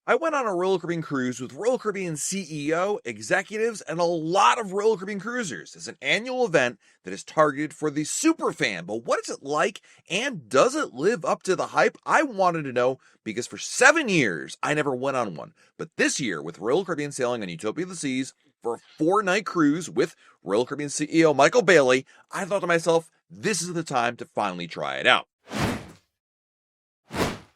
I went on a Royal Caribbean cruise with Royal Caribbean CEO, executives, and a lot of Royal Caribbean cruisers. It's an annual event that is targeted for the super fan. But what is it like, and does it live up to the hype? I wanted to know because for 7 years I never went on one. But this year, with Royal Caribbean sailing on Utopia of the Seas for a 4-night cruise with Royal Caribbean CEO Michael Bailey, I thought to myself, this is the time to finally try it out.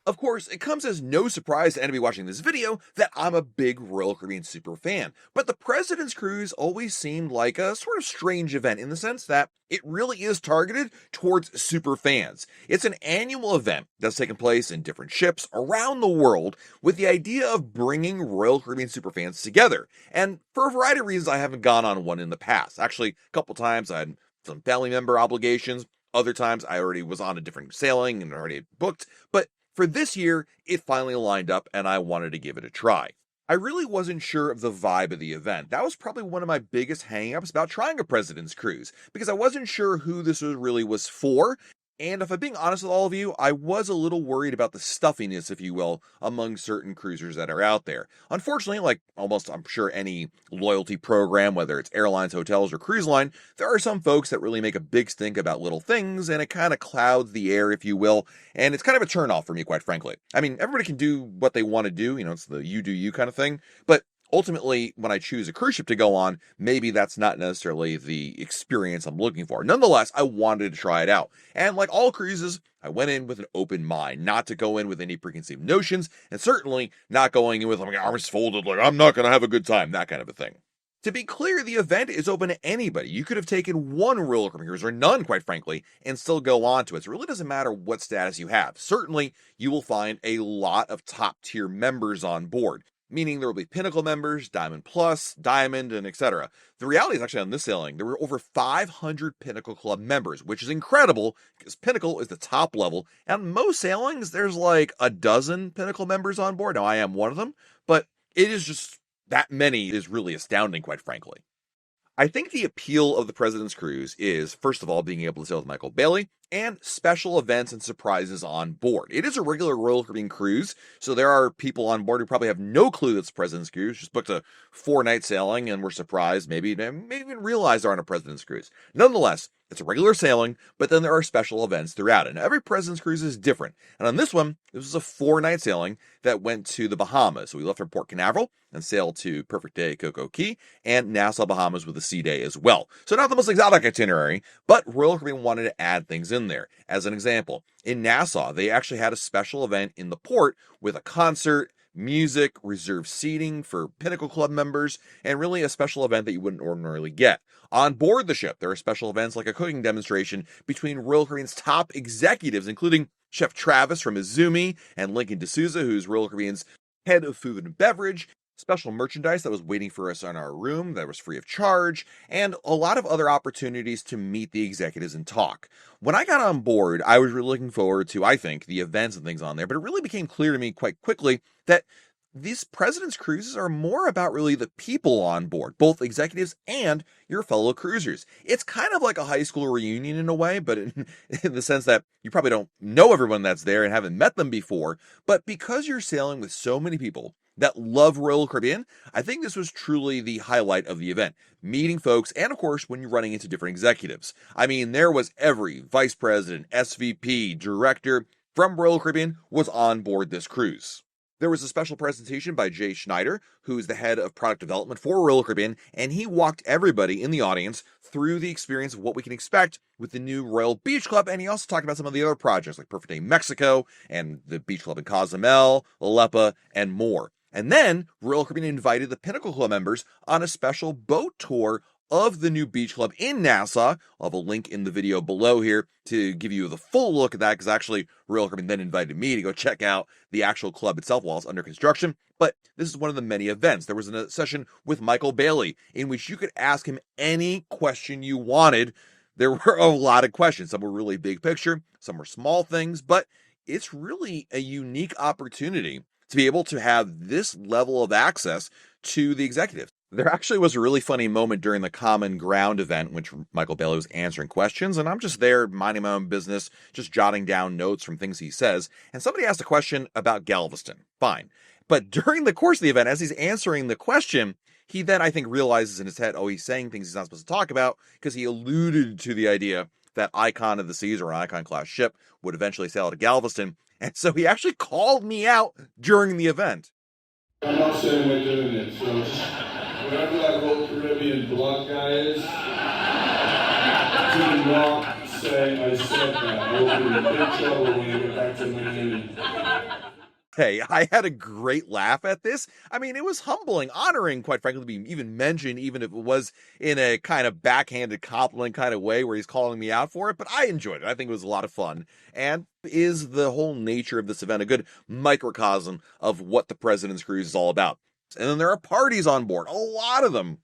Of course, it comes as no surprise to anybody watching this video that I'm a big Royal Caribbean super fan, but the President's Cruise always seemed like a sort of strange event in the sense that it really is targeted towards super fans. It's an annual event that's taking place in different ships around the world with the idea of bringing Royal Caribbean super fans together. And for a variety of reasons, I haven't gone on one in the past. Actually, a couple times I had some family member obligations. Other times I already was on a different sailing and already booked, but for this year, it finally lined up and I wanted to give it a try. I really wasn't sure of the vibe of the event. That was probably one of my biggest hangups about trying a President's Cruise, because I wasn't sure who this really was for. And if I'm being honest with all of you, I was a little worried about the stuffiness, if you will, among certain cruisers that are out there. Unfortunately, like almost I'm sure any loyalty program, whether it's airlines, hotels, or cruise line, there are some folks that really make a big stink about little things, and it kind of clouds the air, if you will, and it's kind of a turnoff for me, quite frankly. I mean, everybody can do what they want to do, it's the you do you kind of thing, but ultimately, when I choose a cruise ship to go on, maybe that's not necessarily the experience I'm looking for. Nonetheless, I wanted to try it out. And like all cruises, I went in with an open mind, not to go in with any preconceived notions, and certainly not going in with my arms folded, like I'm not going to have a good time, that kind of a thing. To be clear, the event is open to anybody. You could have taken one Royal Caribbean cruise, or none, quite frankly, and still go on to it. So it really doesn't matter what status you have. Certainly, you will find a lot of top tier members on board, meaning there will be Pinnacle members, Diamond Plus, Diamond, and etc. The reality is actually on this sailing, there were over 500 Pinnacle Club members, which is incredible because Pinnacle is the top level. And on most sailings, there's like a dozen Pinnacle members on board. Now, I am one of them, but it is just that many is really astounding, quite frankly. I think the appeal of the President's Cruise is, first of all, being able to sail with Michael Bailey and special events and surprises on board. It is a regular Royal Caribbean cruise, so there are people on board who probably have no clue that it's a President's Cruise, just booked a 4-night sailing and were surprised, maybe even realize they're on a President's Cruise. Nonetheless, it's a regular sailing, but then there are special events throughout it. And every President's Cruise is different. And on this one, this was a 4-night sailing that went to the Bahamas. So we left from Port Canaveral and sailed to Perfect Day, Coco Key, and Nassau, Bahamas with a sea day as well. So not the most exotic itinerary, but Royal Caribbean wanted to add things in there. As an example, in Nassau, they actually had a special event in the port with a concert, music, reserved seating for Pinnacle Club members, and really a special event that you wouldn't ordinarily get. On board the ship, there are special events like a cooking demonstration between Royal Caribbean's top executives, including Chef Travis from Izumi and Lincoln D'Souza, who's Royal Caribbean's head of food and beverage, special merchandise that was waiting for us in our room that was free of charge, and a lot of other opportunities to meet the executives and talk. When I got on board, I was really looking forward to, I think, the events and things on there, but it really became clear to me quite quickly that these President's Cruises are more about really the people on board, both executives and your fellow cruisers. It's kind of like a high school reunion in a way, but in the sense that you probably don't know everyone that's there and haven't met them before. But because you're sailing with so many people that love Royal Caribbean, I think this was truly the highlight of the event. Meeting folks, and of course, when you're running into different executives. I mean, there was every vice president, SVP, director from Royal Caribbean was on board this cruise. There was a special presentation by Jay Schneider, who is the head of product development for Royal Caribbean, and he walked everybody in the audience through the experience of what we can expect with the new Royal Beach Club, and he also talked about some of the other projects like Perfect Day Mexico and the Beach Club in Cozumel, Lepa, and more. And then Royal Caribbean invited the Pinnacle Club members on a special boat tour of the new beach club in Nassau. I'll have a link in the video below here to give you the full look at that, because actually Royal Caribbean then invited me to go check out the actual club itself while it's under construction. But this is one of the many events. There was a session with Michael Bailey in which you could ask him any question you wanted. There were a lot of questions. Some were really big picture, some were small things, but it's really a unique opportunity to be able to have this level of access to the executive. There actually was a really funny moment during the Common Ground event, which Michael Bailey was answering questions, and I'm just there minding my own business, just jotting down notes from things he says, and somebody asked a question about Galveston. Fine. But during the course of the event, as he's answering the question, he then, I think, realizes in his head, oh, he's saying things he's not supposed to talk about because he alluded to the idea that Icon of the Seas or an Icon class ship would eventually sail to Galveston. And so he actually called me out during the event. I'm not saying we're doing it, so just whatever that Royal Caribbean blog guy is, do not say I said that. I will be in big trouble when I get back to Miami. Hey, I had a great laugh at this. I mean, it was humbling, honoring, quite frankly, to be even mentioned, even if it was in a kind of backhanded compliment kind of way where he's calling me out for it. But I enjoyed it. I think it was a lot of fun. And is the whole nature of this event a good microcosm of what the President's Cruise is all about? And then there are parties on board, a lot of them,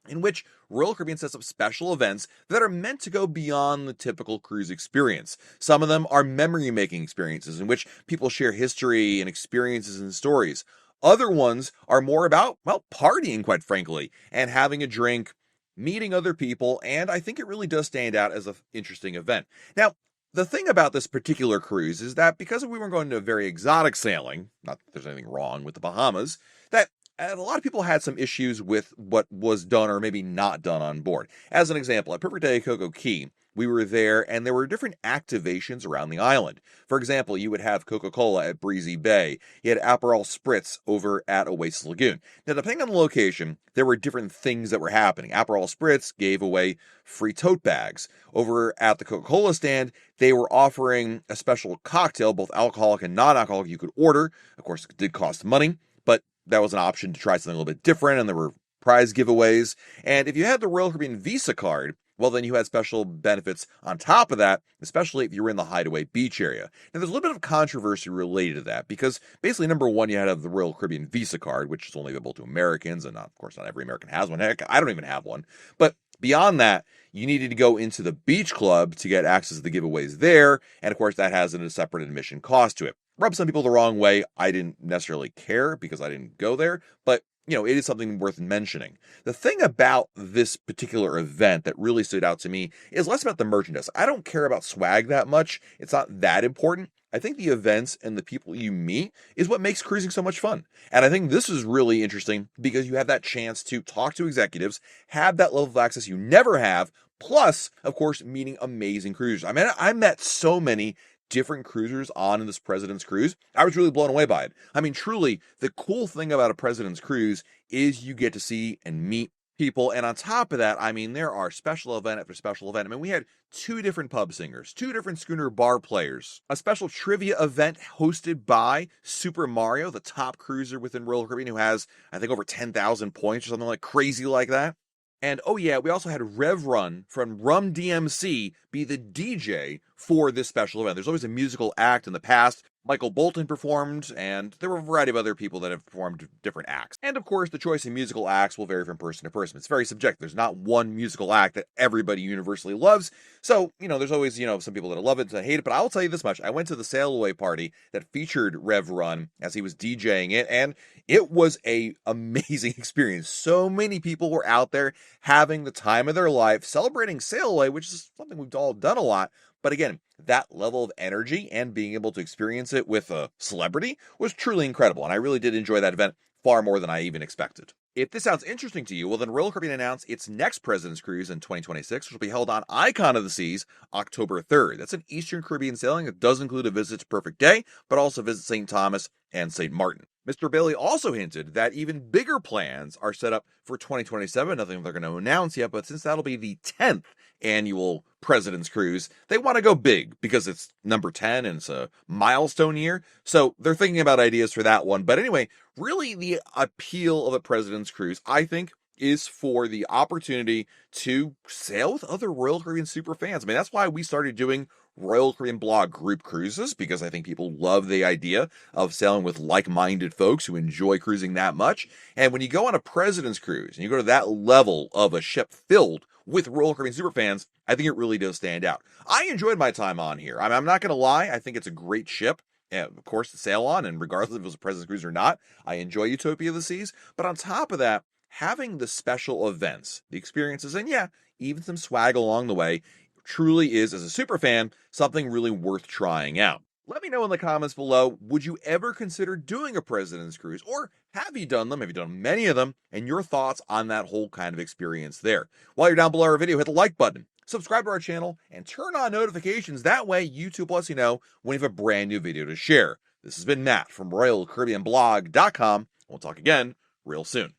in which Royal Caribbean sets up special events that are meant to go beyond the typical cruise experience. Some of them are memory-making experiences in which people share history and experiences and stories. Other ones are more about, well, partying, quite frankly, and having a drink, meeting other people, and I think it really does stand out as an interesting event. Now, the thing about this particular cruise is that because we weren't going to a very exotic sailing, not that there's anything wrong with the Bahamas, that and a lot of people had some issues with what was done or maybe not done on board. As an example, at Perfect Day Coco Cay, we were there and there were different activations around the island. For example, you would have Coca-Cola at Breezy Bay. You had Aperol Spritz over at Oasis Lagoon. Now, depending on the location, there were different things that were happening. Aperol Spritz gave away free tote bags. Over at the Coca-Cola stand, they were offering a special cocktail, both alcoholic and non-alcoholic, you could order. Of course, it did cost money, but that was an option to try something a little bit different, and there were prize giveaways. And if you had the Royal Caribbean Visa card, well, then you had special benefits on top of that, especially if you were in the Hideaway Beach area. Now, there's a little bit of controversy related to that, because basically, number one, you had to have the Royal Caribbean Visa card, which is only available to Americans, and not, of course, not every American has one. Heck, I don't even have one. But beyond that, you needed to go into the beach club to get access to the giveaways there, and of course, that has a separate admission cost to it. Rubbed some people the wrong way. I didn't necessarily care because I didn't go there, but it is something worth mentioning. The thing about this particular event that really stood out to me is less about the merchandise. I don't care about swag that much. It's not that important. I think the events and the people you meet is what makes cruising so much fun. And I think this is really interesting because you have that chance to talk to executives, have that level of access you never have, plus, of course, meeting amazing cruisers. I mean, I met so many different cruisers on this President's Cruise. I was really blown away by it. I mean, truly, the cool thing about a President's Cruise is you get to see and meet people. And on top of that, I mean, there are special event after special event. I mean, we had 2 different pub singers, 2 different schooner bar players, a special trivia event hosted by Super Mario, the top cruiser within Royal Caribbean, who has, I think, over 10,000 points or something like crazy like that. And oh yeah, we also had Rev Run from Rum DMC be the DJ for this special event. There's always a musical act in the past. Michael Bolton performed, and there were a variety of other people that have performed different acts. And of course, the choice of musical acts will vary from person to person. It's very subjective. There's not one musical act that everybody universally loves. So, there's always, some people that love it and hate it. But I'll tell you this much. I went to the sail away party that featured Rev Run as he was DJing it, and it was a amazing experience. So many people were out there having the time of their life, celebrating sail away, which is something we've all done a lot. But again, that level of energy and being able to experience it with a celebrity was truly incredible. And I really did enjoy that event far more than I even expected. If this sounds interesting to you, well, then Royal Caribbean announced its next President's Cruise in 2026, which will be held on Icon of the Seas October 3rd. That's an Eastern Caribbean sailing that does include a visit to Perfect Day, but also visit St. Thomas and St. Martin. Mr. Bailey also hinted that even bigger plans are set up for 2027. Nothing they're going to announce yet, but since that'll be the 10th annual President's Cruise, they want to go big because it's number 10 and it's a milestone year. So they're thinking about ideas for that one. But anyway, really the appeal of a President's Cruise, I think, is for the opportunity to sail with other Royal Caribbean super fans. I mean, that's why we started doing Royal Caribbean blog group cruises, because I think people love the idea of sailing with like-minded folks who enjoy cruising that much. And when you go on a President's Cruise and you go to that level of a ship filled with Royal Caribbean super fans, I think it really does stand out. I enjoyed my time on here. I'm not going to lie. I think it's a great ship, of course, to sail on. And regardless if it was a President's Cruise or not, I enjoy Utopia of the Seas. But on top of that, having the special events, the experiences, and yeah, even some swag along the way, truly is, as a super fan, something really worth trying out. Let me know in the comments below, would you ever consider doing a President's Cruise? Or have you done them? Have you done many of them? And your thoughts on that whole kind of experience there. While you're down below our video, hit the like button, subscribe to our channel, and turn on notifications. That way, YouTube lets you know when we have a brand new video to share. This has been Matt from RoyalCaribbeanBlog.com. We'll talk again real soon.